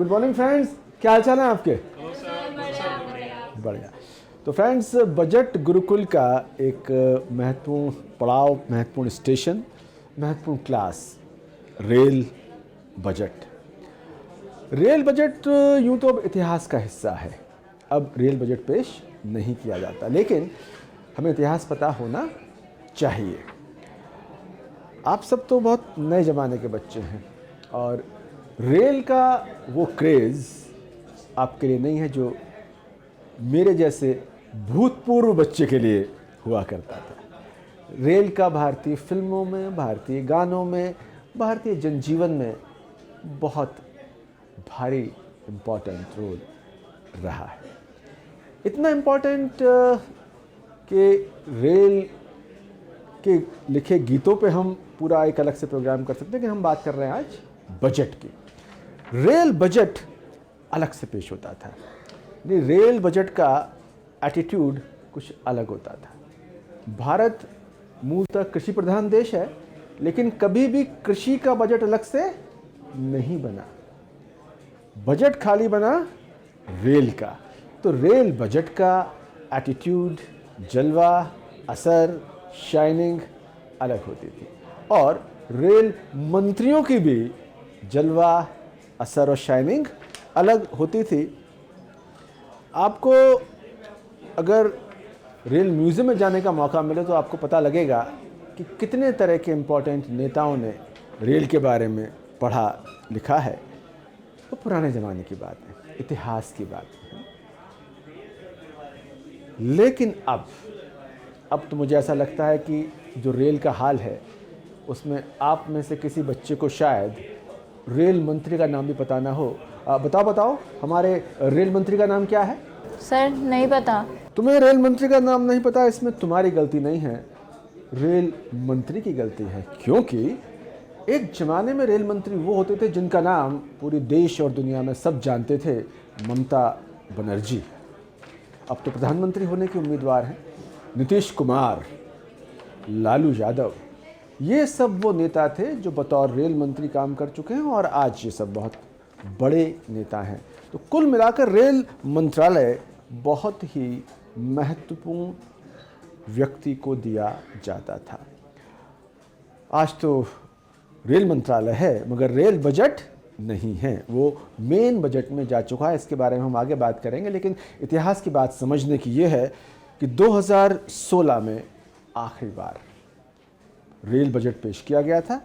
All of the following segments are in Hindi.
गुड मॉर्निंग फ्रेंड्स, क्या हाल चाल है आपके? बढ़िया। तो फ्रेंड्स, बजट गुरुकुल का एक महत्वपूर्ण पड़ाव, महत्वपूर्ण स्टेशन, महत्वपूर्ण class rail budget. Rail budget यूं तो अब इतिहास का हिस्सा है। अब रेल बजट पेश नहीं किया जाता, लेकिन हमें इतिहास पता होना चाहिए। आप सब तो बहुत नए ज़माने के बच्चे हैं और रेल का वो क्रेज़ आपके लिए नहीं है जो मेरे जैसे भूतपूर्व बच्चे के लिए हुआ करता था। रेल का भारतीय फिल्मों में, भारतीय गानों में, भारतीय जनजीवन में बहुत भारी इम्पोर्टेंट रोल रहा है। इतना इम्पोर्टेंट कि रेल के लिखे गीतों पे हम पूरा एक अलग से प्रोग्राम कर सकते हैं कि हम बात कर रहे हैं आज बजट की। रेल बजट अलग से पेश होता था। रेल बजट का एटीट्यूड कुछ अलग होता था। भारत मूलतः कृषि प्रधान देश है, लेकिन कभी भी कृषि का बजट अलग से नहीं बना। बजट खाली बना रेल का। तो रेल बजट का एटीट्यूड, जलवा, असर, शाइनिंग अलग होती थी और रेल मंत्रियों की भी जलवा, असर और शाइनिंग अलग होती थी। आपको अगर रेल म्यूज़ियम में जाने का मौका मिले तो आपको पता लगेगा कि कितने तरह के इम्पोर्टेंट नेताओं ने रेल के बारे में पढ़ा लिखा है। वो पुराने ज़माने की बात है, इतिहास की बात है। लेकिन अब तो मुझे ऐसा लगता है कि जो रेल का हाल है उसमें आप में से किसी बच्चे को शायद रेल मंत्री का नाम भी पता ना हो। बताओ हमारे रेल मंत्री का नाम क्या है? सर नहीं पता। तुम्हें रेल मंत्री का नाम नहीं पता, इसमें तुम्हारी गलती नहीं है, रेल मंत्री की गलती है। क्योंकि एक जमाने में रेल मंत्री वो होते थे जिनका नाम पूरे देश और दुनिया में सब जानते थे, ममता बनर्जी। अब तो प्रधानमंत्री होने के उम्मीदवार हैं, नीतीश कुमार, लालू यादव। ये सब वो नेता थे जो बतौर रेल मंत्री काम कर चुके हैं और आज ये सब बहुत बड़े नेता हैं। तो कुल मिलाकर रेल मंत्रालय बहुत ही महत्वपूर्ण व्यक्ति को दिया जाता था। आज तो रेल मंत्रालय है मगर रेल बजट नहीं है, वो मेन बजट में जा चुका है। इसके बारे में हम आगे बात करेंगे, लेकिन इतिहास की बात समझने की ये है कि 2016 में आखिरी बार रेल बजट पेश किया गया था।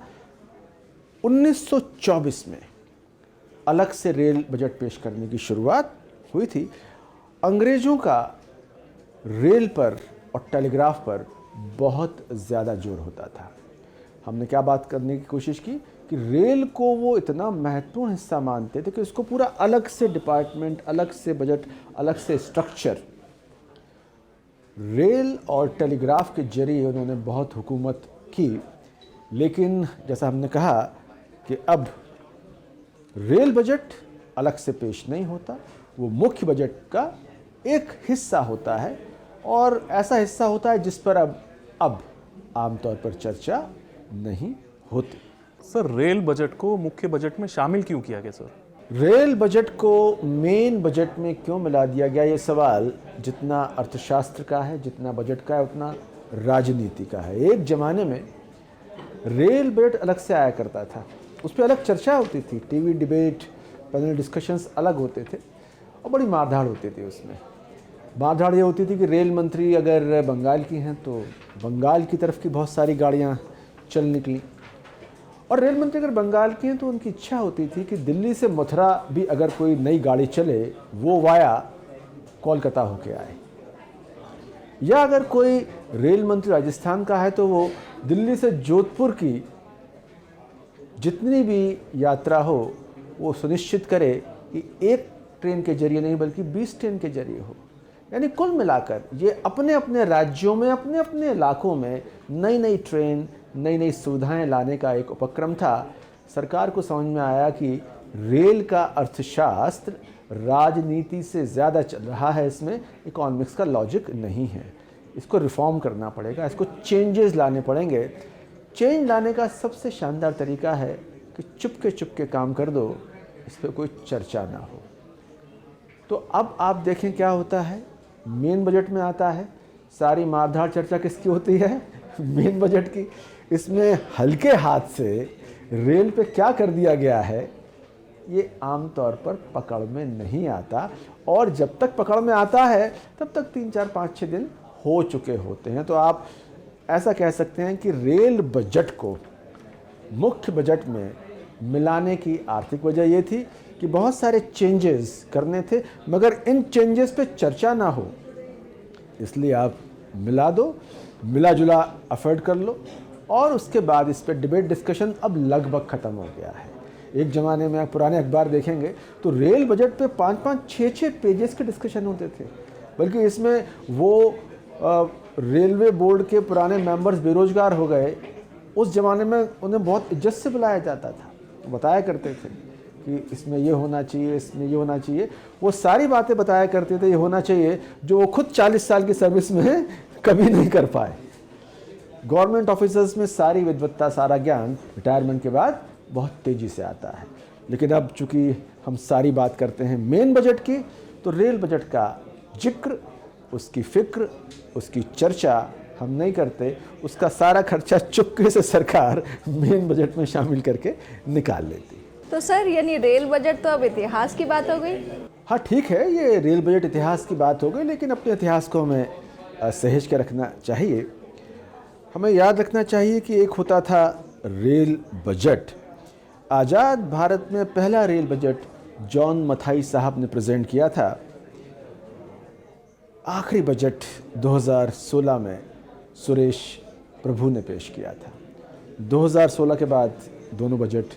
1924 में अलग से रेल बजट पेश करने की शुरुआत हुई थी। अंग्रेज़ों का रेल पर और टेलीग्राफ पर बहुत ज़्यादा जोर होता था। हमने क्या बात करने की कोशिश की कि रेल को वो इतना महत्वपूर्ण हिस्सा मानते थे कि उसको पूरा अलग से डिपार्टमेंट, अलग से बजट, अलग से स्ट्रक्चर। रेल और टेलीग्राफ के जरिए उन्होंने बहुत हुकूमत की, लेकिन जैसा हमने कहा कि अब रेल बजट अलग से पेश नहीं होता, वो मुख्य बजट का एक हिस्सा होता है और ऐसा हिस्सा होता है जिस पर अब आमतौर पर चर्चा नहीं होती। सर, रेल बजट को मुख्य बजट में शामिल क्यों किया गया सर? रेल बजट को मेन बजट में क्यों मिला दिया गया, ये सवाल जितना अर्थशास्त्र का है, जितना बजट का है, उतना राजनीति का है। एक ज़माने में रेल बजट अलग से आया करता था, उस पर अलग चर्चा होती थी, टीवी डिबेट, पैनल डिस्कशंस अलग होते थे और बड़ी मारधाड़ होती थी उसमें। मारधाड़ ये होती थी कि रेल मंत्री अगर बंगाल की हैं तो बंगाल की तरफ की बहुत सारी गाड़ियाँ चल निकली, और रेल मंत्री अगर बंगाल की हैं तो उनकी इच्छा होती थी कि दिल्ली से मथुरा भी अगर कोई नई गाड़ी चले वो वाया कोलकाता होके आए, या अगर कोई रेल मंत्री राजस्थान का है तो वो दिल्ली से जोधपुर की जितनी भी यात्रा हो वो सुनिश्चित करे कि एक ट्रेन के जरिए नहीं बल्कि 20 ट्रेन के जरिए हो। यानी कुल मिलाकर ये अपने अपने राज्यों में, अपने अपने इलाकों में नई नई ट्रेन, नई नई सुविधाएं लाने का एक उपक्रम था। सरकार को समझ में आया कि रेल का अर्थशास्त्र राजनीति से ज़्यादा चल रहा है, इसमें इकोनॉमिक्स का लॉजिक नहीं है, इसको रिफॉर्म करना पड़ेगा, इसको चेंजेस लाने पड़ेंगे। चेंज लाने का सबसे शानदार तरीका है कि चुपके काम कर दो, इस पर कोई चर्चा ना हो। तो अब आप देखें क्या होता है, मेन बजट में आता है, सारी मारधाड़ चर्चा किसकी होती है, मेन बजट की। इसमें हल्के हाथ से रेल पे क्या कर दिया गया है ये आमतौर पर पकड़ में नहीं आता, और जब तक पकड़ में आता है तब तक 3, 4, 5, 6 दिन हो चुके होते हैं। तो आप ऐसा कह सकते हैं कि रेल बजट को मुख्य बजट में मिलाने की आर्थिक वजह ये थी कि बहुत सारे चेंजेस करने थे, मगर इन चेंजेस पे चर्चा ना हो, इसलिए आप मिला दो, मिला जुला अफोर्ड कर लो, और उसके बाद इस पे डिबेट डिस्कशन अब लगभग ख़त्म हो गया है। एक ज़माने में आप पुराने अखबार देखेंगे तो रेल बजट पे 5-5, 6-6 पेजेस के डिस्कशन होते थे, बल्कि इसमें वो रेलवे बोर्ड के पुराने मेंबर्स बेरोजगार हो गए, उस ज़माने में उन्हें बहुत इज्जत से बुलाया जाता था, बताया करते थे कि इसमें ये होना चाहिए, इसमें ये होना चाहिए। वो सारी बातें बताया करते थे, ये होना चाहिए, जो वो खुद 40 साल की सर्विस में कभी नहीं कर पाए। गवर्नमेंट ऑफिसर्स में सारी विद्वत्ता, सारा ज्ञान रिटायरमेंट के बाद बहुत तेज़ी से आता है। लेकिन अब चूँकि हम सारी बात करते हैं मेन बजट की, तो रेल बजट का जिक्र, उसकी फ़िक्र, उसकी चर्चा हम नहीं करते। उसका सारा खर्चा चुपके से सरकार मेन बजट में शामिल करके निकाल लेती। तो सर यानी रेल बजट तो अब इतिहास की बात हो गई। हाँ ठीक है, ये रेल बजट इतिहास की बात हो गई, लेकिन अपने इतिहास को हमें सहेज के रखना चाहिए। हमें याद रखना चाहिए कि एक होता था रेल बजट। आज़ाद भारत में पहला रेल बजट जॉन मथाई साहब ने प्रेजेंट किया था। आखिरी बजट 2016 में सुरेश प्रभु ने पेश किया था। 2016 के बाद दोनों बजट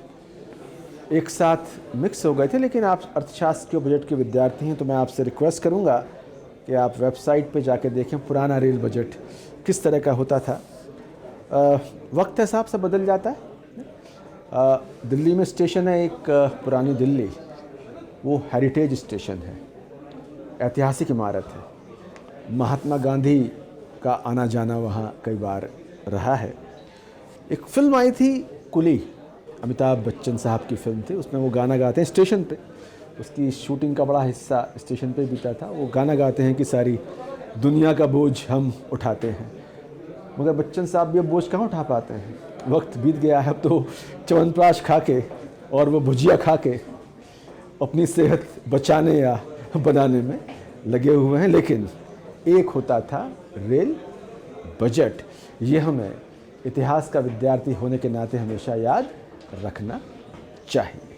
एक साथ मिक्स हो गए थे, लेकिन आप अर्थशास्त्र के बजट के विद्यार्थी हैं तो मैं आपसे रिक्वेस्ट करूंगा कि आप वेबसाइट पे जाके देखें पुराना रेल बजट किस तरह का होता था। वक्त के हिसाब से बदल जाता है। दिल्ली में स्टेशन है एक पुरानी दिल्ली, वो हेरिटेज स्टेशन है, ऐतिहासिक इमारत है। महात्मा गांधी का आना जाना वहाँ कई बार रहा है। एक फ़िल्म आई थी कुली, अमिताभ बच्चन साहब की फ़िल्म थी, उसमें वो गाना गाते हैं स्टेशन पे। उसकी शूटिंग का बड़ा हिस्सा स्टेशन पे बीता था। वो गाना गाते हैं कि सारी दुनिया का बोझ हम उठाते हैं, मगर बच्चन साहब भी अब बोझ कहाँ उठा पाते हैं। वक्त बीत गया है, अब तो च्यवनप्राश खा के और वो भुजिया खा के अपनी सेहत बचाने या बनाने में लगे हुए हैं। लेकिन एक होता था रेल बजट, ये हमें इतिहास का विद्यार्थी होने के नाते हमेशा याद रखना चाहिए।